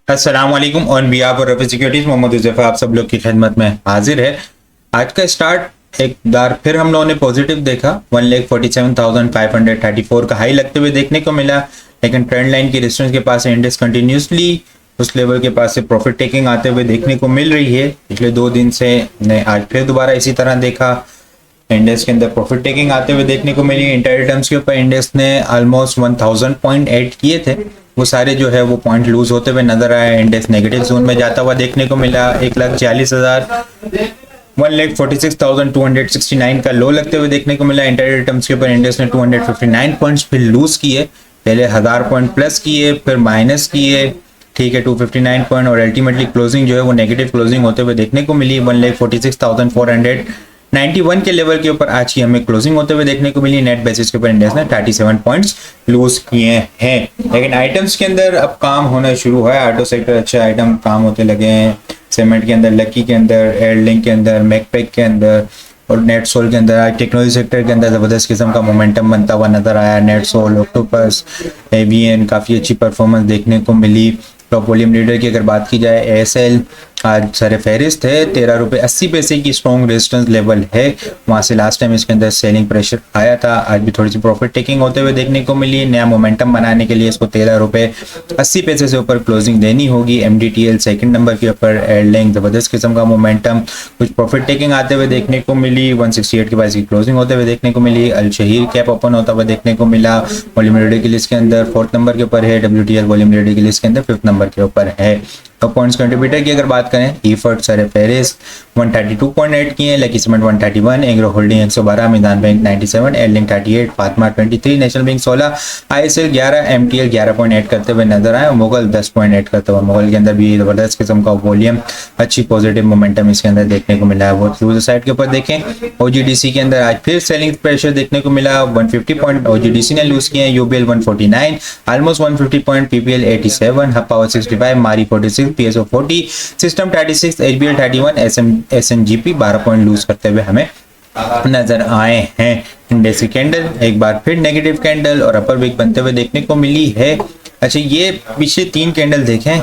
अस्सलाम वालेकुम। On behalf of Rafi securities Mohammad Huzaifa आप सब लोग की खिदमत में हाजिर है। आज का स्टार्ट एक बार फिर हम लोगों ने पॉजिटिव देखा। 1,47,534 का हाई लगते हुए देखने को मिला, लेकिन ट्रेंड लाइन की रेजिस्टेंस के पास इंडेक्स कंटिन्यूसली उस लेवल के पास से प्रॉफिट टेकिंग आते हुए देखने को मिल रही है। पिछले 2 दिन से ने आज फिर दोबारा इसी तरह देखा, इंडेक्स के अंदर प्रॉफिट टेकिंग आते हुए देखने को मिली। इंट्राडे टर्म्स के ऊपर इंडेक्स ने ऑलमोस्ट 1000 पॉइंट ऐड किए थे, वो सारे जो है वो पॉइंट लूज होते हुए नजर आए। इंडेक्स नेगेटिव जोन में जाता हुआ देखने को मिला। 1,46,269 का लो लगते हुए देखने को मिला। इंट्राडे टर्म्स के ऊपर इंडेक्स ने 259 पॉइंट्स फिर लूज किए, पहले 1000 पॉइंट प्लस किए फिर माइनस किए, ठीक है 259 पॉइंट, और अल्टीमेटली क्लोजिंग जो है वो नेगेटिव क्लोजिंग होते हुए देखने को मिली। 1,46,491 के लेवल के ऊपर आज की हमें क्लोजिंग होते हुए देखने को मिली। नेट बेसिस के ऊपर इंडेक्स ने 37 पॉइंट्स लूज किए हैं। लेकिन आइटम्स के अंदर अब काम होना शुरू हुआ है। ऑटो सेक्टर अच्छे आइटम काम होते लगे हैं। सीमेंट के अंदर, लकी के अंदर, एयरलिंक के अंदर, मैकपेक के अंदर और नेटसोल के अंदर आज टेक्नोलॉजी सेक्टर के अंदर ज़बरदस्त किस्म का मोमेंटम बनता हुआ नजर आया। नेटसोल, ऑक्टोपस, एवीएन काफ़ी अच्छी परफॉर्मेंस देखने को मिली। टॉप वॉल्यूम लीडर की अगर बात की जाए, एएसएल आज सर फहरिस्त है, 13 रुपये 80 पैसे की स्ट्रॉन्ग रेजिस्टेंस लेवल है। वहाँ से लास्ट टाइम इसके अंदर सेलिंग प्रेशर आया था। आज भी थोड़ी सी प्रॉफिट टेकिंग होते हुए देखने को मिली। नया मोमेंटम बनाने के लिए इसको 13 रुपये 80 पैसे से ऊपर क्लोजिंग देनी होगी। एमडीटीएल सेकंड नंबर के ऊपर, एयरलिंक ज़बरदस्त किस्म का मोमेंटम, कुछ प्रॉफिट टेकिंग आते हुए देखने को मिली। 168 के पास की क्लोजिंग होते हुए देखने को मिली। अल शहीर कैप ओपन होता हुआ देखने को मिला। वॉल्यूम लीडर की लिस्ट के अंदर 4th नंबर के ऊपर है। डब्ल्यूटीएल वॉल्यूम लीडर की लिस्ट के अंदर 5th नंबर के ऊपर है। टॉप पॉइंट्स कंट्रीब्यूटर की अगर बात करें, ईफर्ट सर फेरिस 132.8 किए, लकी सीमेंट 131, एग्रो होल्डिंग 112, मैदान bank 97, airlink 38, Fatima 23, national bank 16, ISL 11, MTL 11.8 करते हुए नजर आए। मुगल 10.8 करते हुए, मुगल के अंदर भी जबरदस्त किस्म का वॉल्यूम, अच्छी पॉजिटिव मोमेंटम इसके अंदर देखने को मिला है। वो लूजर साइड के ऊपर देखें, ओजीडीसी के अंदर आज फिर सेलिंग प्रेशर देखने को मिला। 150 पॉइंट ओजीडीसी ने लूज किए हैं। UBL 149, almost 150 point, PPL 87, Hub Power 65, Mari 46, PSO 40, system 36, HBL 31, SNGP 12 point lose करते हुए हमें नजर आए हैं। इंडेक्स की कैंडल एक बार फिर नेगेटिव कैंडल और अपर वीक बनते हुए देखने को मिली है। अच्छा, ये पिछले 3 कैंडल देखें,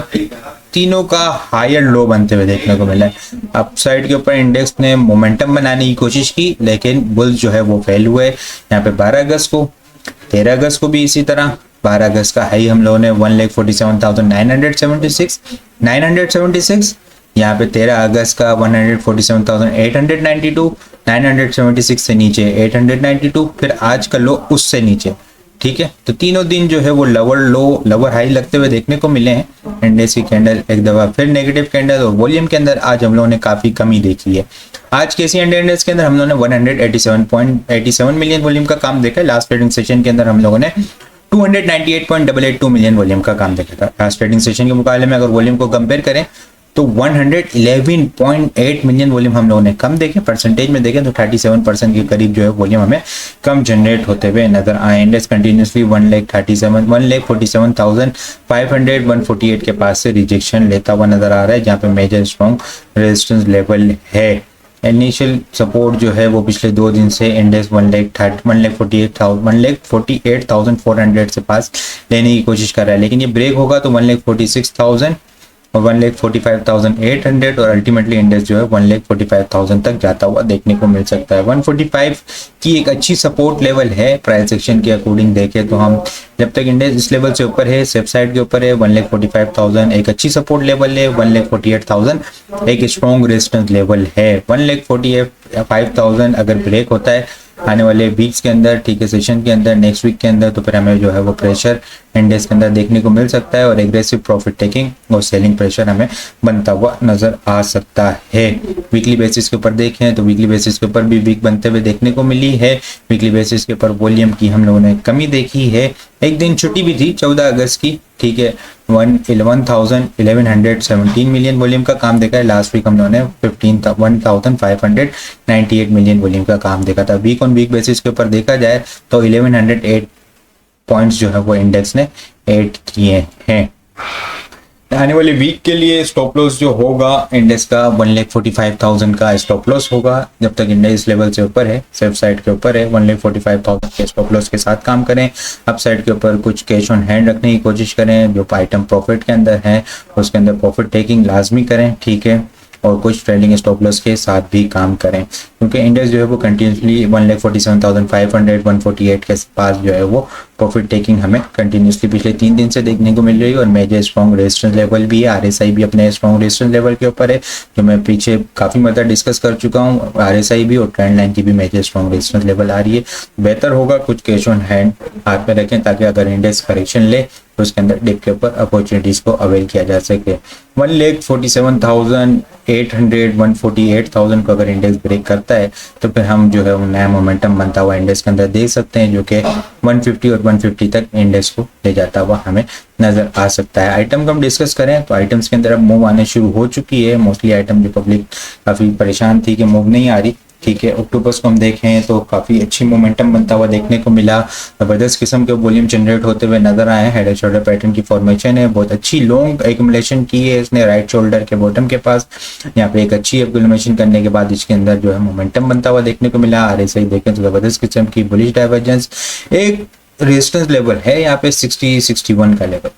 तीनों का हायर लो बनते हुए देखने को मिला है। अपसाइड के ऊपर इंडेक्स ने मोमेंटम बनाने की कोशिश की, लेकिन बुल्स जो है वो फेल हुए। यहाँ पे 12 अगस्त को, 13 अगस्त को भी इसी तरह 12 अगस्त का हाई हम लोगों ने 1,47,976, यहाँ पे 13 अगस्त का 147,892, 976 से नीचे 892, फिर आज का लो उससे नीचे, ठीक है। तो तीनों दिन जो है वो लोअर लो लोअर हाई लगते हुए देखने को मिले हैं। इंडेक्स की कैंडल एक दफा फिर नेगेटिव कैंडल, और वॉल्यूम के अंदर आज हम लोगों ने काफी कमी देखी है। आज के इंडेक्स के अंदर हम लोगों ने 187.87 मिलियन वॉल्यूम का काम देखा है। लास्ट ट्रेडिंग सेशन के अंदर हम लोगों ने 298.882 मिलियन वॉल्यूम का काम देखा था। लास्ट ट्रेडिंग सेशन के मुकाबले में अगर वॉल्यूम को कंपेयर करें तो 111.8 मिलियन वॉल्यूम हम लोगों ने कम देखे। परसेंटेज में देखें तो 37% के करीब जो है वॉल्यूम हमें कम जनरेट होते हुए नजर आए। इंडेक्स कंटिन्यूसली 1,47,500 148 के पास से रिजेक्शन लेता हुआ नजर आ रहा है, जहाँ पे मेजर स्ट्रॉन्ग रेजिस्टेंस लेवल है। इनिशियल सपोर्ट जो है वो पिछले 2 दिन से इंडेक्स 1,48,400 से पास लेने की कोशिश कर रहा है, लेकिन ये ब्रेक होगा तो 1,46,000 और 1,45,800 और अल्टीमेटली इंडेक्स जो है 1,45,000 तक जाता हुआ देखने को मिल सकता है। 145 की एक अच्छी सपोर्ट लेवल है प्राइस एक्शन के अकॉर्डिंग देखें तो। हम जब तक इंडेक्स इस लेवल से ऊपर है, सेफ साइड के ऊपर है, 1,45,000 एक अच्छी सपोर्ट लेवल है। 1,48,000 एक स्ट्रॉन्ग रेजिस्टेंस लेवल है। 1,45,000 अगर ब्रेक होता है आने वाले वीक्स के अंदर, ठीक है, सेशन के अंदर, नेक्स्ट वीक के अंदर, तो फिर हमें जो है वो प्रेशर इंडेक्स के अंदर देखने को मिल सकता है और एग्रेसिव प्रॉफिट टेकिंग और सेलिंग प्रेशर हमें बनता हुआ नजर आ सकता है। वीकली बेसिस के ऊपर देखें तो वीकली बेसिस के ऊपर भी वीक बनते हुए देखने को मिली है। वीकली बेसिस के ऊपर वॉल्यूम की हम लोगों ने कमी देखी है। एक दिन छुट्टी भी थी 14 अगस्त की, ठीक है, 1117 मिलियन वॉल्यूम का काम देखा है। लास्ट वीक हम लोगों ने 1,598 मिलियन वॉल्यूम का काम देखा था। वीक ऑन वीक बेसिस के ऊपर देखा जाए तो 1108 पॉइंट्स जो है वो इंडेक्स ने ऐड किए हैं। आने वाले वीक के लिए स्टॉप लॉस जो होगा इंडेक्स का 1,45,000 का स्टॉप लॉस होगा। जब तक इंडेक्स लेवल से ऊपर है, सेफ साइड के ऊपर है, 1,45,000 के स्टॉप लॉस के साथ काम करें। अप साइड के ऊपर कुछ कैश ऑन हैंड रखने की कोशिश करें। जो आइटम प्रॉफिट के अंदर है उसके अंदर प्रॉफिट टेकिंग लाजमी करें, ठीक है, और कुछ ट्रेडिंग स्टॉप लॉस के साथ भी काम करें, क्योंकि इंडेक्स जो है वो कंटिन्यूसली 1,47,500 148 के पास जो है वो प्रॉफिट टेकिंग हमें कंटिन्यूसली पिछले 3 दिन से देखने को मिल रही है। और मेजर स्ट्रॉन्ग रेजिस्टेंस लेवल भी है, आरएसआई भी अपने स्ट्रॉन्ग रेजिस्टेंस लेवल के ऊपर है, जो मैं पीछे काफ़ी मतलब डिस्कस कर चुका हूँ। आरएसआई भी और ट्रेंड लाइन की भी मेजर स्ट्रॉन्ग रेजिस्टेंस लेवल आ रही है। बेहतर होगा कुछ कैश ऑन हैंड हाथ में रखें, ताकि अगर इंडेक्स करेक्शन ले तो उसके अंदर डिप के ऊपर अपॉर्चुनिटीज को अवेल किया जा सके। 1,47,800 148,000 को अगर इंडेक्स ब्रेक करता है तो फिर हम जो है वो नया मोमेंटम बनता हुआ इंडेक्स के अंदर देख सकते हैं, जो कि 150 और 150 तक इंडेक्स को ले जाता हुआ हमें नजर आ सकता है। आइटम को हम डिस्कस करें तो आइटम्स के अंदर अब मूव आने शुरू हो चुकी है। मोस्टली आइटम जो पब्लिक काफ़ी परेशान थी कि मूव नहीं आ रही, ठीक है। ऑक्टोपस को हम देखें तो काफ़ी अच्छी मोमेंटम बनता हुआ देखने को मिला। ज़बरदस्त किस्म के वॉल्यूम जनरेट होते हुए नजर आए। हेड एंड शोल्डर पैटर्न की फॉर्मेशन है, बहुत अच्छी लॉन्ग एक्यूमुलेशन की है इसने राइट शोल्डर के बॉटम के पास। यहाँ पे एक अच्छी एक्यूमुलेशन करने के बाद इसके अंदर जो है मोमेंटम बनता हुआ देखने को मिला। आरएसआई देखें तो ज़बरदस्त किस्म की बुलिश डाइवर्जेंस, एक रेजिस्टेंस लेवल है यहाँ पे 60-61 का लेवल,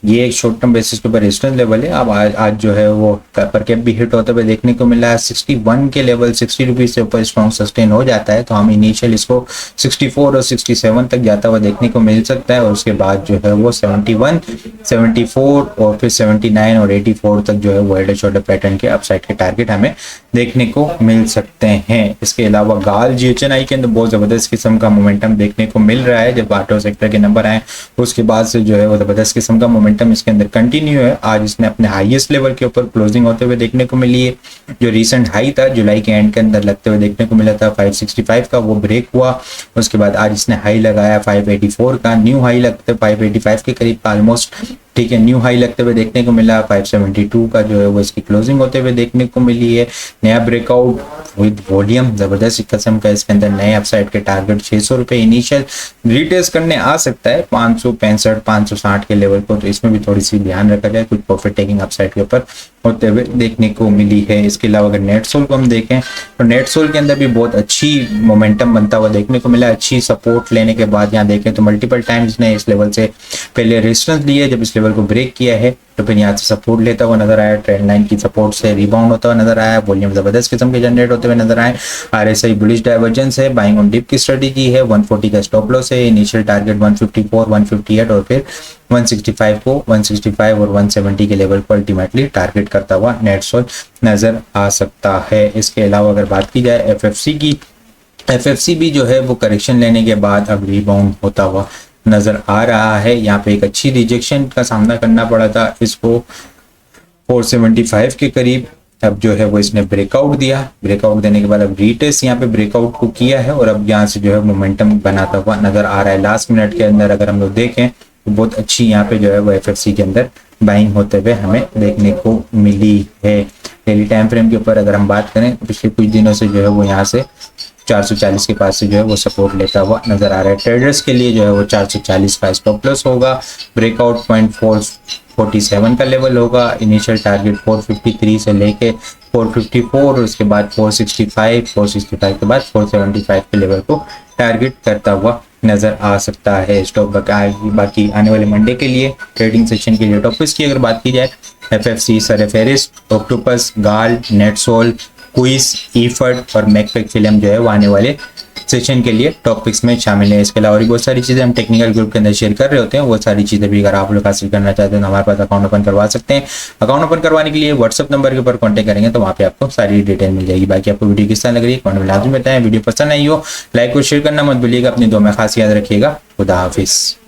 ये एक शॉर्ट टर्म बेसिस के ऊपर रेजिस्टेंस लेवल है। अब आज जो है वो पर कैप भी हिट होते हुए देखने को मिला है। 61 के लेवल 60 रुपीज से ऊपर स्ट्रॉन्ग सस्टेन हो जाता है तो हम इनिशियल इसको 64 और 67 तक जाता हुआ देखने को मिल सकता है, और उसके बाद जो है वो 71, 74 और फिर 79 और 84 तक जो है वो हेड एंड शोल्डर पैटर्न के अपसाइड के टारगेट हमें देखने को मिल सकते हैं। इसके अलावा गाल GHNI के अंदर बहुत ज़बरदस्त किस्म का मोमेंटम देखने को मिल रहा है। जब ऑटो सेक्टर के नंबर आए उसके बाद से जो है वो ज़बरदस्त किस्म का मोमेंटम इसके अंदर कंटिन्यू है। आज इसने अपने हाईएस्ट लेवल के ऊपर क्लोजिंग होते हुए देखने को मिली है। जो रीसेंट हाई था जुलाई के एंड के अंदर लगते हुए देखने को मिला था 565 का, वो ब्रेक हुआ। उसके बाद आज इसने हाई लगाया 584 का, न्यू हाई लगते 585 के करीब ऑलमोस्ट, ठीक है, न्यू हाई लगते हुए देखने को मिला। 572 का जो है वो इसकी क्लोजिंग होते हुए देखने को मिली है। नया ब्रेकआउट विद वॉल्यूम, जबरदस्त किस्म का इसके अंदर नए अपसाइड के टारगेट 600 रुपये इनिशियल रिटेस्ट करने आ सकता है 565 560 के लेवल को, तो इसमें भी थोड़ी सी ध्यान रखा जाए। कुछ प्रॉफिट टेकिंग अपसाइड के ऊपर होते हुए देखने को मिली है। इसके अलावा अगर नेट सोल को हम देखें तो नेट सोल के अंदर भी बहुत अच्छी मोमेंटम बनता हुआ देखने को मिला। अच्छी सपोर्ट लेने के बाद यहाँ देखें तो मल्टीपल टाइम्स ने इस लेवल से पहले रेजिस्टेंस लिए, जब इस लेवल को ब्रेक किया है तो फिर यहाँ से सपोर्ट लेता हुआ नजर आया। ट्रेंड लाइन की सपोर्ट से रिबाउंड होता हुआ नजर आया। वॉल्यूम जबरदस्त किस्म के जनरेट होते हुए नजर आए। आरएसआई बुलिश डाइवर्जेंस है, बाइंग ऑन डिप की स्ट्रेटजी है। 140 का स्टॉप लॉस है। इनिशियल टारगेट 154 158 और फिर 165 को 165 और 170 के लेवल को अल्टीमेटली टारगेट करता हुआ नेट सोल नजर आ सकता है। इसके अलावा अगर बात की जाए एफएफसी की, एफएफसी भी जो है वो करेक्शन लेने के बाद अब रिबाउंड होता हुआ नजर आ रहा है। यहाँ पे एक अच्छी रिजेक्शन का सामना करना पड़ा था इसको 475 के करीब। अब जो है वो इसने ब्रेकआउट दिया, ब्रेकआउट देने के बाद अब रीटेस्ट यहाँ पे ब्रेकआउट को किया है और अब यहाँ से जो है मोमेंटम बनाता हुआ नजर आ रहा है। लास्ट मिनट के अंदर अगर हम लोग देखें तो बहुत अच्छी यहाँ पे जो है वो एफएफसी के अंदर बाइंग होते हुए हमें देखने को मिली है। डेली टाइम फ्रेम के ऊपर अगर हम बात करें तो पिछले कुछ दिनों से जो है वो यहाँ से 440 के पास से जो है वो सपोर्ट लेता हुआ नजर आ रहा है। ट्रेडर्स के लिए जो है वो 440 का स्टॉप लॉस होगा। ब्रेकआउट पॉइंट 447 का लेवल होगा। इनिशियल टारगेट 453 से लेके 454 और उसके बाद 465 के बाद 475 के लेवल को टारगेट करता हुआ नजर आ सकता है। स्टॉक बाकी आने वाले मंडे के लिए ट्रेडिंग सेशन के लिए टॉपिक्स की अगर बात की जाए, एफएफसी, सरफेरिस, ऑक्टोपस, गाल, नेटसोल, क्विज, ईफर्ट और मैकपेक फिल्म जो है वो आने वाले सेशन के लिए टॉपिक्स में शामिल है। इसके अलावा और बहुत सारी चीज़ें हम टेक्निकल ग्रुप के अंदर शेयर कर रहे होते हैं। वो सारी चीज़ें भी अगर आप लोग हासिल करना चाहते हैं तो हमारे पास अकाउंट ओपन करवा सकते हैं। अकाउंट ओपन करवाने के लिए व्हाट्सअप नंबर के ऊपर कॉन्टैक्ट करेंगे तो वहाँ पे आपको सारी डिटेल मिल जाएगी। बाकी आपको वीडियो किस तरह लग रही है कमेंट में लाजमी बताएं। वीडियो पसंद आई हो लाइक और शेयर करना मत भूलिएगा। अपनी दुआ में खास याद रखिएगा। खुदा हाफिज़।